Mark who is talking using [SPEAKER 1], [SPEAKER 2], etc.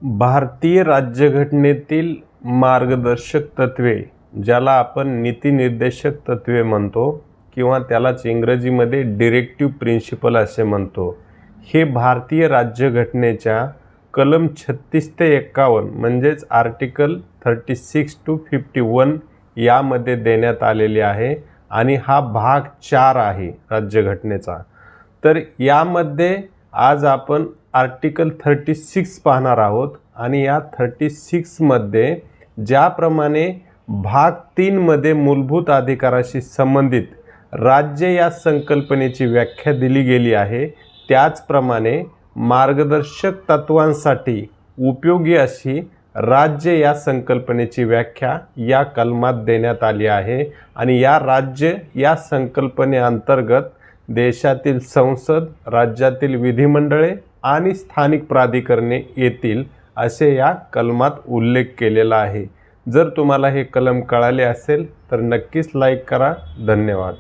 [SPEAKER 1] भारतीय राज्यघटनेतील मार्गदर्शक तत्त्वे, ज्याला आपण नीतिनिर्देशक तत्त्वे म्हणतो किंवा त्यालाच इंग्रजीमध्ये डिरेक्टिव्ह प्रिन्सिपल असे म्हणतो, हे भारतीय राज्यघटनेच्या कलम 36 ते 51 म्हणजेच आर्टिकल 36 to 51 यामध्ये देण्यात आलेले आहे आणि हा भाग 4 आहे राज्यघटनेचा। तर यामध्ये आज आपण आर्टिकल 36 पाहणार आहोत आणि या 36 मध्ये ज्याप्रमाणे भाग 3 मध्ये मूलभूत अधिकाराशी संबंधित राज्य या संकल्पनेची व्याख्या दिली गेली आहे, त्याचप्रमाणे मार्गदर्शक तत्वांसाठी उपयोगी अशी राज्य या संकल्पनेची व्याख्या या कलमात देण्यात आली आहे आणि या राज्य या संकल्पनेअंतर्गत देशातील संसद, राज्यातील विधिमंडळे आणि स्थानिक प्राधिकरणे येतील असे या कलमात उल्लेख केलेला आहे। जर तुम्हाला हे कलम कळाले असेल तर नक्कीच लाईक करा। धन्यवाद।